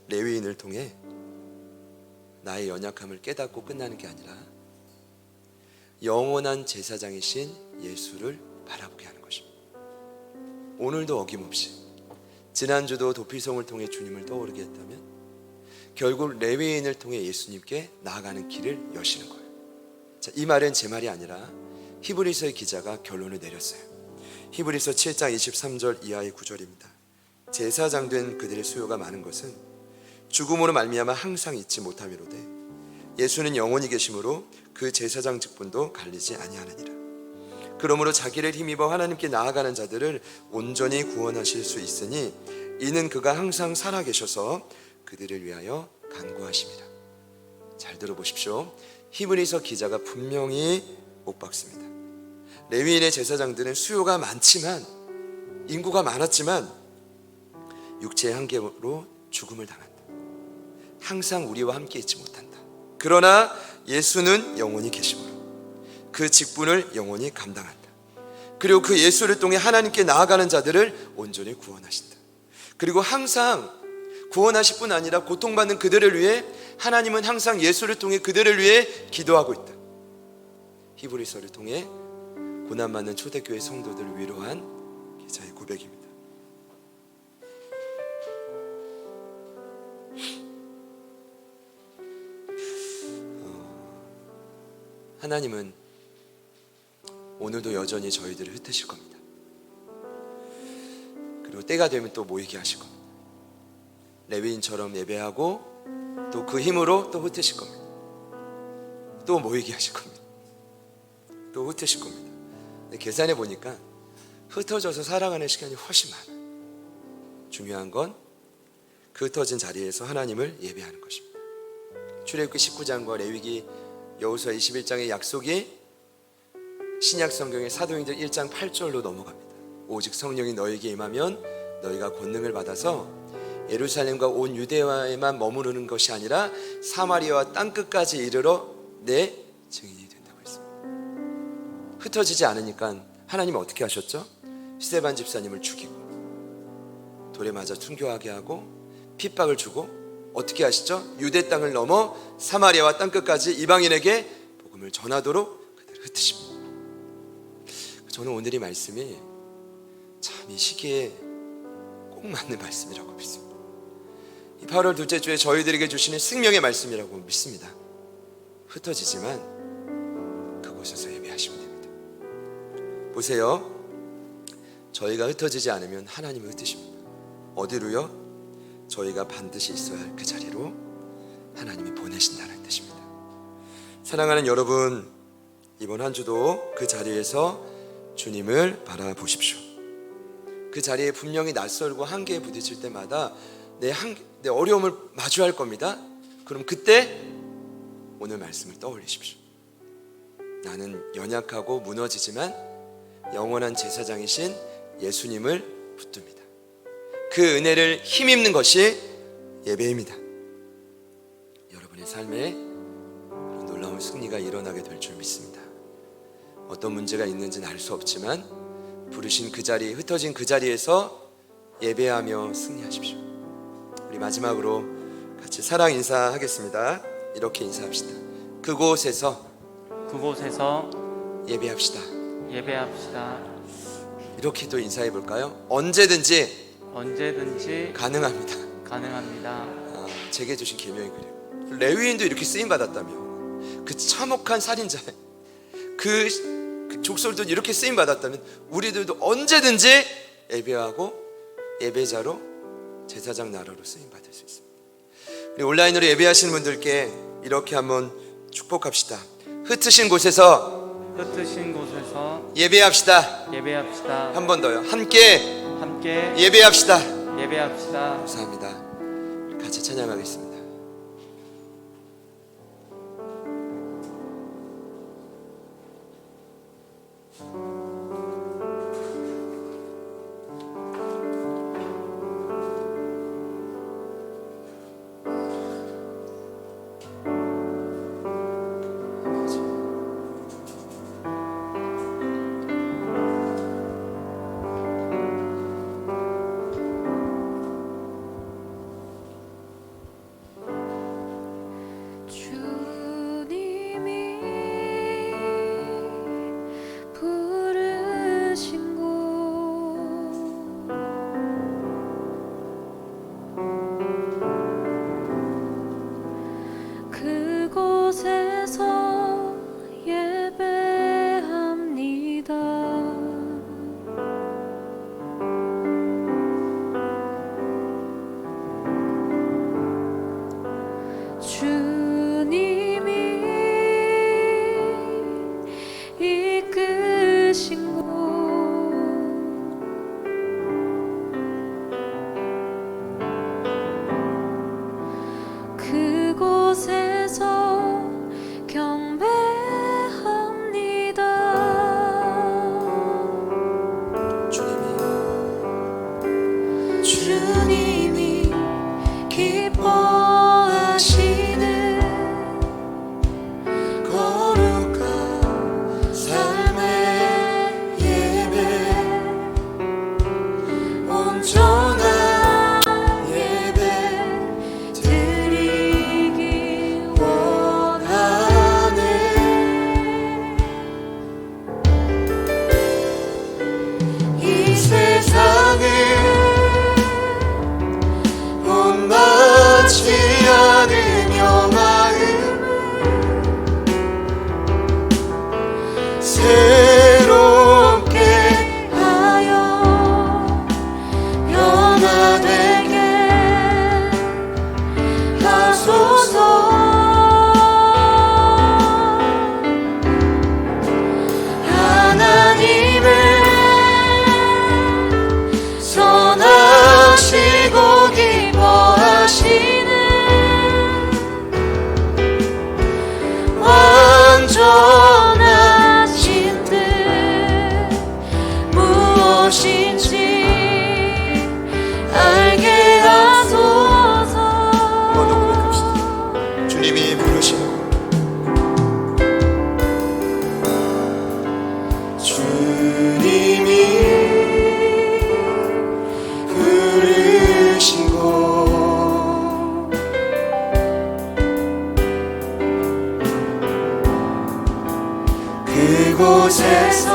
레위인을 통해 나의 연약함을 깨닫고 끝나는 게 아니라 영원한 제사장이신 예수를 바라보게 하는 것입니다. 오늘도 어김없이 지난주도 도피성을 통해 주님을 떠오르게 했다면 결국 레위인을 통해 예수님께 나아가는 길을 여시는 거예요. 자, 이 말은 제 말이 아니라 히브리서의 기자가 결론을 내렸어요. 히브리서 7장 23절 이하의 구절입니다. 제사장 된 그들의 수요가 많은 것은 죽음으로 말미암아 항상 잊지 못함이로되 예수는 영원히 계심으로 그 제사장 직분도 갈리지 아니하느니라. 그러므로 자기를 힘입어 하나님께 나아가는 자들을 온전히 구원하실 수 있으니 이는 그가 항상 살아계셔서 그들을 위하여 간구하심이라. 잘 들어보십시오. 히브리서 기자가 분명히 못 박습니다. 레위인의 제사장들은 수요가 많지만, 인구가 많았지만 육체의 한계로 죽음을 당한다. 항상 우리와 함께 있지 못한다. 그러나 예수는 영원히 계심으로 그 직분을 영원히 감당한다. 그리고 그 예수를 통해 하나님께 나아가는 자들을 온전히 구원하신다. 그리고 항상 구원하실 뿐 아니라 고통받는 그들을 위해 하나님은 항상 예수를 통해 그들을 위해 기도하고 있다. 히브리서를 통해 고난받는 초대교회 성도들을 위로한 기자의 고백입니다. 하나님은 오늘도 여전히 저희들을 흩으실 겁니다. 그리고 때가 되면 또 모이게 하실 겁니다. 레위인처럼 예배하고 또 그 힘으로 또 흩으실 겁니다. 또 모이게 하실 겁니다. 또 흩으실 겁니다. 근데 계산해 보니까 흩어져서 살아가는 시간이 훨씬 많아요. 중요한 건 그 흩어진 자리에서 하나님을 예배하는 것입니다. 출애굽기 19장과 레위기 여호수아 21장의 약속이 신약 성경의 사도행전 1장 8절로 넘어갑니다. 오직 성령이 너에게 임하면 너희가 권능을 받아서 예루살렘과 온 유대와에만 머무르는 것이 아니라 사마리아와 땅끝까지 이르러 내 증인이 된다고 했습니다. 흩어지지 않으니까 하나님은 어떻게 하셨죠? 스데반 집사님을 죽이고 돌에 맞아 순교하게 하고 핍박을 주고 어떻게 하시죠? 유대 땅을 넘어 사마리아와 땅끝까지 이방인에게 복음을 전하도록 그들을 흩으십니다. 저는 오늘 이 말씀이 참 이 시기에 꼭 맞는 말씀이라고 믿습니다. 이 8월 둘째 주에 저희들에게 주시는 생명의 말씀이라고 믿습니다. 흩어지지만 그곳에서 예배하시면 됩니다. 보세요. 저희가 흩어지지 않으면 하나님은 흩으십니다. 어디로요? 저희가 반드시 있어야 할 그 자리로 하나님이 보내신다는 뜻입니다. 사랑하는 여러분, 이번 한 주도 그 자리에서 주님을 바라보십시오. 그 자리에 분명히 낯설고 한계에 부딪힐 때마다 내 어려움을 마주할 겁니다. 그럼 그때 오늘 말씀을 떠올리십시오. 나는 연약하고 무너지지만 영원한 제사장이신 예수님을 붙듭니다. 그 은혜를 힘입는 것이 예배입니다. 여러분의 삶에 놀라운 승리가 일어나게 될 줄 믿습니다. 어떤 문제가 있는지는 알 수 없지만 부르신 그 자리, 흩어진 그 자리에서 예배하며 승리하십시오. 우리 마지막으로 같이 사랑 인사하겠습니다. 이렇게 인사합시다. 그곳에서 예배합시다. 이렇게 또 인사해 볼까요? 언제든지 가능합니다. 제게 주신 계명이 그래요. 레위인도 이렇게 쓰임 받았다며, 그 참혹한 살인자, 그 족속도 이렇게 쓰임 받았다면 우리들도 언제든지 예배하고 예배자로 제사장 나라로 쓰임 받을 수 있습니다. 우리 온라인으로 예배하시는 분들께 이렇게 한번 축복합시다. 흩으신 곳에서 예배합시다. 한 번 더요. 함께 예배합시다. 감사합니다. 같이 찬양하겠습니다. 주님이 기뻐하시는 거룩한 삶의 예배, 온전한 예배 드리기 원하네. 이 세상을 본받지 않으며 마음을 새롭게 하여 변화되게 하소서. 하나님을 선하시고 기뻐하시는 완전하신 뜻 무엇인지 알게 하소서. 주님이 부르시고 주님이 부르신 곳, 그곳에서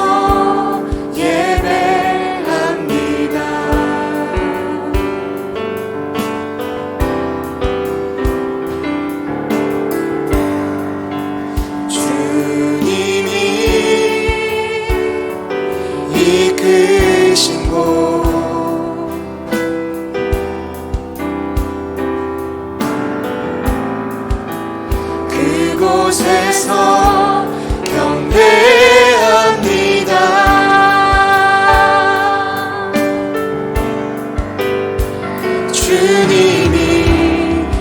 예배합니다. 주님이 이끄신 곳, 그곳에서 경배합니다. 주님이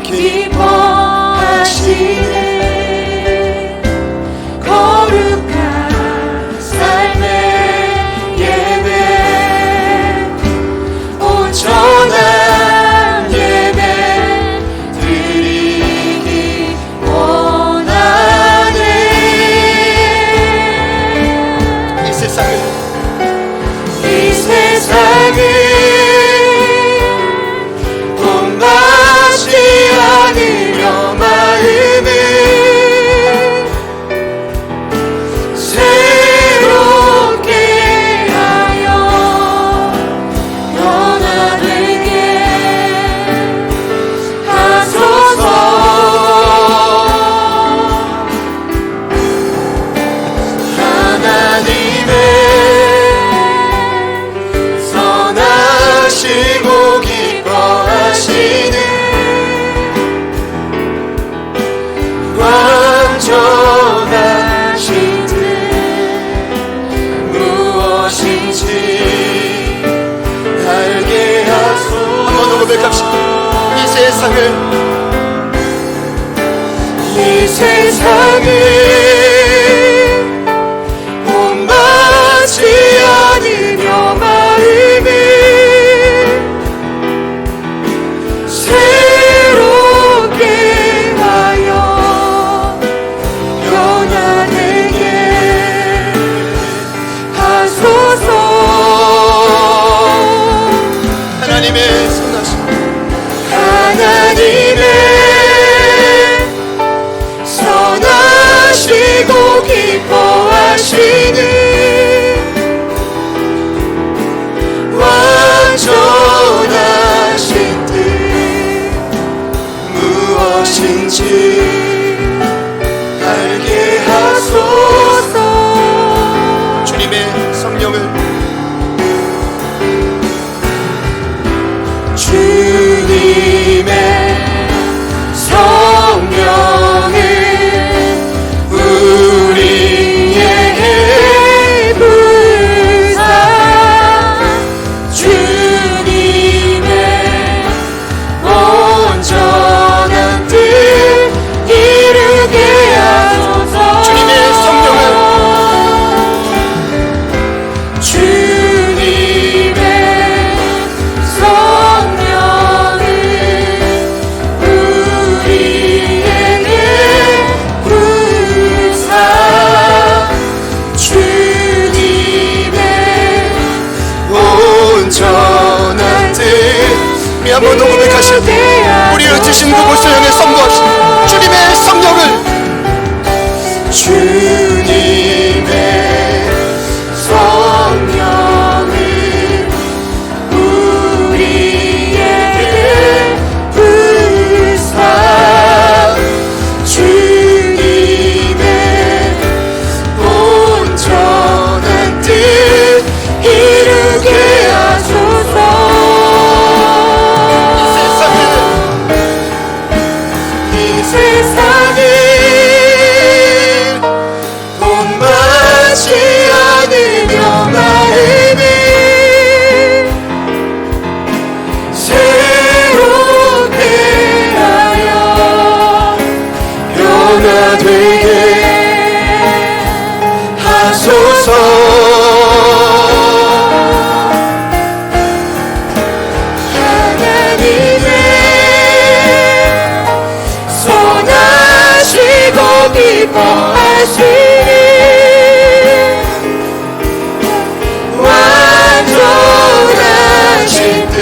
기뻐하시는 거룩한 삶의 예배, 온전한 예배 드리기 원하네. 이 세상을 본받지 않으며 마음을 새롭게 하여 변화되게 하소서. 하나님의 선하시고 기뻐하시는 완전하신 뜻 무엇인지 알게 하소서. 한번 더 고백합시다. 이 세상을 본받지 않으며 마음을 새롭게 하여 변화되게 하소서. 하나님의 선하신 하나님의 선하시고 기뻐하시는 완전하신 뜻 무엇인지 알게 하소서. 주님의 성령을 주님의 성령을 우리에게 우리 한번 녹음하실 때 우리를 드신 그곳을 향해 선포합시다. 주님의 성령을, 주님의 성령을 우리에게 부으사 주님의 온전한 뜻 이루게 하소서. 이 세상을 본받지 않으며 마음을 새롭게 하여 변화되게 하소서. 하나님의 선하시고 기뻐하시니 완전하신 뜻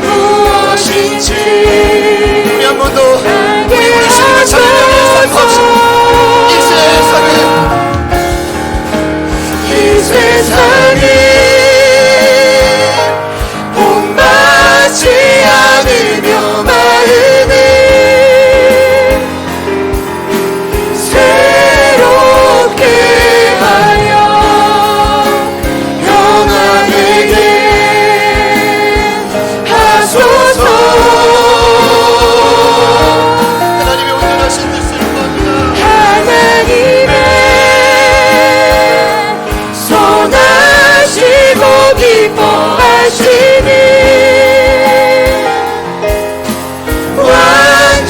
무엇인지 우리 한 번 더 우리 주님을 찬양하며 선포합시다. 이 세상을 본받지 않으며 마음을 새롭게 하여 변화되게 하소서. 하나님의 온전하신 뜻을 구합니다. 하나님의 선하시고 기뻐하시니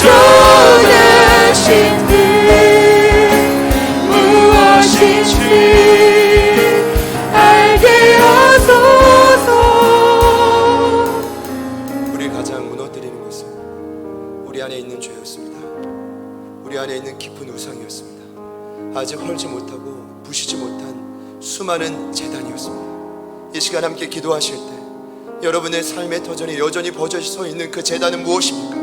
완전하신 뜻 무엇인지 알게 하소서. 우리 가장 무너뜨리는 것은 우리 안에 있는 죄였습니다. 우리 안에 있는 깊은 우상이었습니다. 아직 헐지 못하고 부시지 못한 수많은 재단이었습니다. 이 시간 함께 기도하실 때 여러분의 삶의 터전이 여전히 버젓이 서 있는 그 재단은 무엇입니까?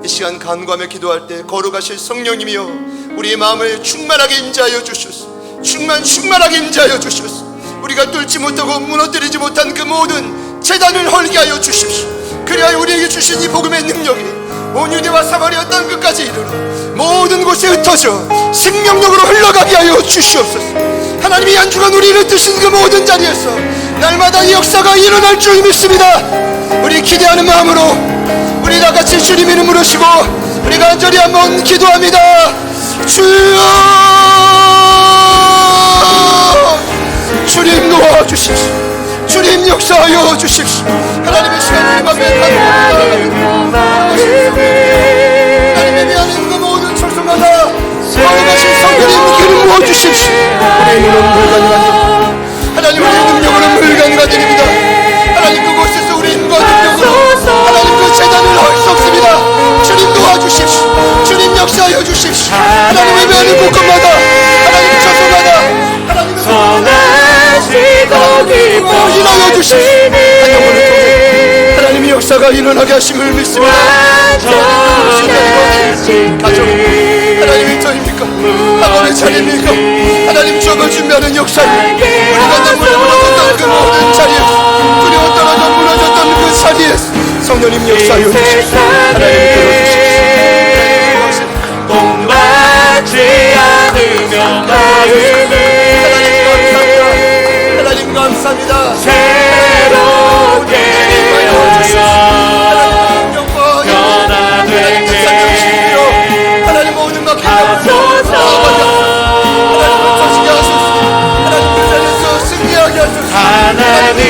이 시간 간구하며 기도할 때 거룩하실 성령님이여 우리의 마음을 충만하게 임재하여 주시옵소서. 충만하게 임재하여 주시옵소서. 우리가 뚫지 못하고 무너뜨리지 못한 그 모든 재단을 헐게 하여 주십시오. 그리하여 우리에게 주신 이 복음의 능력이 온 유대와 사마리아 땅 끝까지 이르러 모든 곳에 흩어져 생명력으로 흘러가게 하여 주시옵소서. 하나님이 한 주간 우리를 뜨신 그 모든 자리에서 날마다 이 역사가 일어날 줄 믿습니다. 우리 기대하는 마음으로 우리 다같이 주님 이름으로 쉬고 우리 간절히 한번 기도합니다. 주여, 주님 도와주십시오. 주님 역사하여 주십시오. 하나님의 시간 우리 맘에 가득합니다. 하나님의 미안한 그 모든 철성마다 거룩하신 성령님 길을 부어주십시오. 우리의 눈은 불가능합니다. 하나님 우리의 능력으로는 불가능하드립니다. 하나님 그곳에서 우리의 힘과 능력으로 하나님 그 재단을 할 수 없습니다. 주님 도와주십시오. 주님 역사하여 주십시오. 하나님 예배하는 곳곳마다 하나님 저소마다 하나님의 선하시고 일하여 주십시오. 한 영혼을 통해 하나님의 역사가 일어나게 하심을 믿습니다. 가정 하나님의 터입니까? 학원의 자리입니까? 하나님 주어가 준비하는 역사에 우리가 너무나 무너졌던 그 모든 자리에서 두려워 떨어져 무너졌던 그 자리에서 성령님 역사하여 주십시오. 하나님 들어주십시오. 본받지 않으며 마음을 하나님 감사합니다. 새롭게 하여 변화되게 하나님 모든 것 하소서. 하나님 멈춰지게 하소서. 하나님 그 자리에서 승리하게 하소서. 하나님의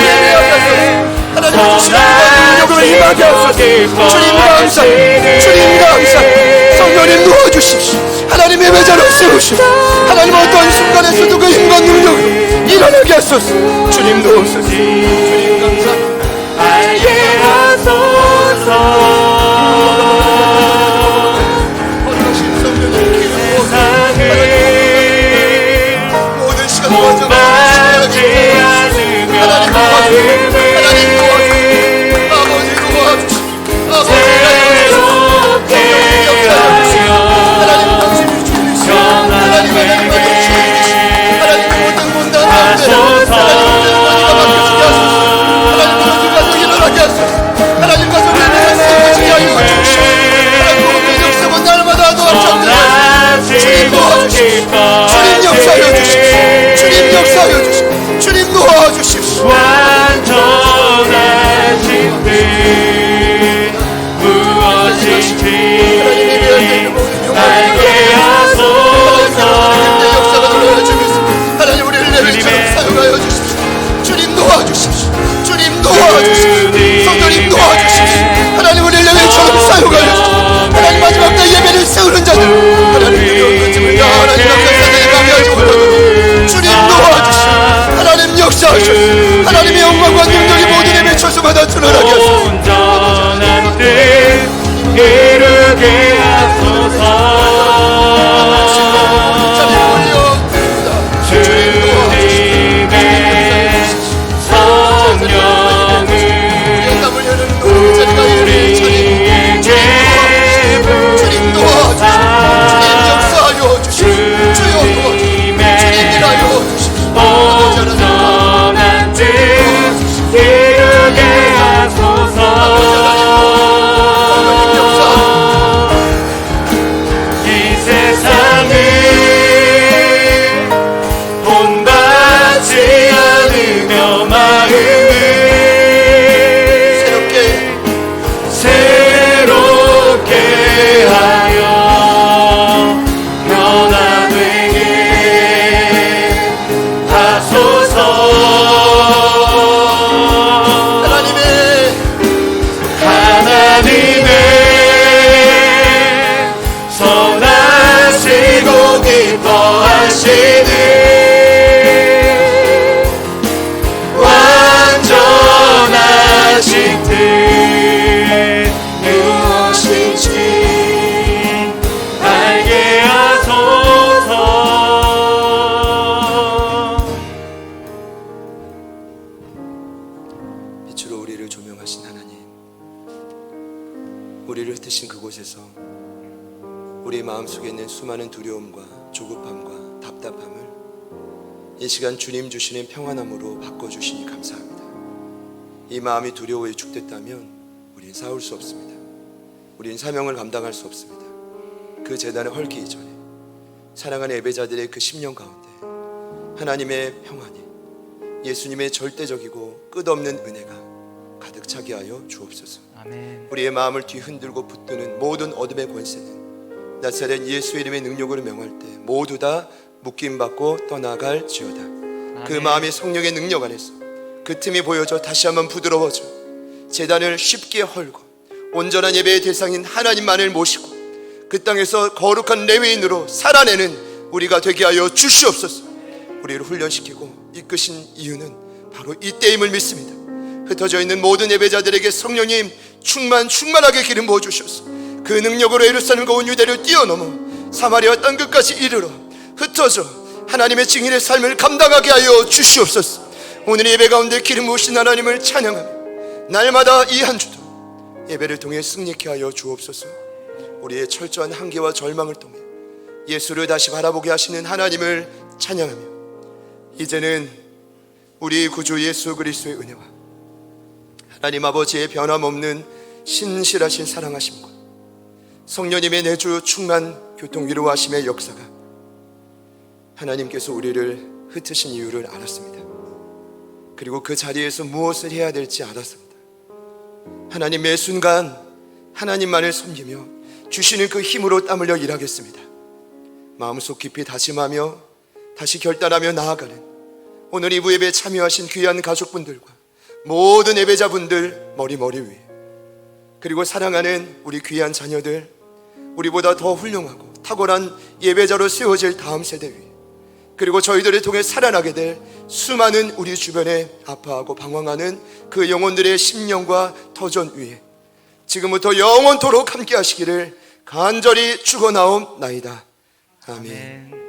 예배하게 하소서. 하나님 주시는 능력으로 임하게 하소서. 주님 감사, 주님 감사. 성령님 도와주십시오. 하나님 예배자로 세우시고 하나님 어떠한 순간에서도 그 힘과 능력으로 일어나게 하소서. 주님 도우소서. 주님 감사합니다. 알게 하소서. 거룩하신 성령님 기름 부어서 모든 시간 본받지 않으며 마음을 하나님 하소서. 하나님의 영광과 능력이 모든 예배 처소마다 드러나게 하소서. 온전한 뜻 이루게 하소서. 주님의 성령을 우리에게 부어사 주님의 온전한 뜻 이루게 하소서. 이 세상을 본받지 않으며 마음을 새롭게 하여 변화되게 하소서. 하나님의 선하시고 기뻐하시는 완전하신 뜻 무엇인지 알게 하소서. 빛으로 우리를 조명하신 하나님, 우리를 흩으신 그곳에서 우리 마음속에 있는 수많은 두려움과 조급함과 답답함을 이 시간 주님 주시는 평안함으로 바꿔주시니 감사합니다. 이 마음이 두려워 위축됐다면 우린 싸울 수 없습니다. 우린 사명을 감당할 수 없습니다. 그 재단을 헐기 이전에 사랑하는 예배자들의 그 심령 가운데 하나님의 평안이, 예수님의 절대적이고 끝없는 은혜가 가득 차게 하여 주옵소서. 아멘. 우리의 마음을 뒤흔들고 붙드는 모든 어둠의 권세는 나사렛 예수의 이름의 능력으로 명할 때 모두 다 묶임받고 떠나갈지어다. 그 아멘. 마음이 성령의 능력 안에서 그 틈이 보여져 다시 한번 부드러워져 제단을 쉽게 헐고 온전한 예배의 대상인 하나님만을 모시고 그 땅에서 거룩한 레위인으로 살아내는 우리가 되게 하여 주시옵소서. 우리를 훈련시키고 이끄신 이유는 바로 이때임을 믿습니다. 흩어져 있는 모든 예배자들에게 성령님 충만하게 기름 부어주셔서 그 능력으로 예루살렘과 온 유대를 뛰어넘어 사마리아 땅끝까지 이르러 흩어져 하나님의 증인의 삶을 감당하게 하여 주시옵소서. 오늘 예배 가운데 기름 부으신 하나님을 찬양하며 날마다 이 한 주도 예배를 통해 승리케 하여 주옵소서. 우리의 철저한 한계와 절망을 통해 예수를 다시 바라보게 하시는 하나님을 찬양하며 이제는 우리 구주 예수 그리스도의 은혜와 하나님 아버지의 변함없는 신실하신 사랑하심과 성령님의 내주 충만 교통 위로하심의 역사가 하나님께서 우리를 흩으신 이유를 알았습니다. 그리고 그 자리에서 무엇을 해야 될지 알았습니다. 하나님 매 순간 하나님만을 섬기며 주시는 그 힘으로 땀 흘려 일하겠습니다. 마음속 깊이 다짐하며 다시 결단하며 나아가는 오늘 이부 예배에 참여하신 귀한 가족분들과 모든 예배자분들 머리 위에, 그리고 사랑하는 우리 귀한 자녀들, 우리보다 더 훌륭하고 탁월한 예배자로 세워질 다음 세대 위에, 그리고 저희들을 통해 살아나게 될 수많은 우리 주변에 아파하고 방황하는 그 영혼들의 심령과 터전 위에 지금부터 영원토록 함께 하시기를 간절히 축원하옵나이다. 아멘.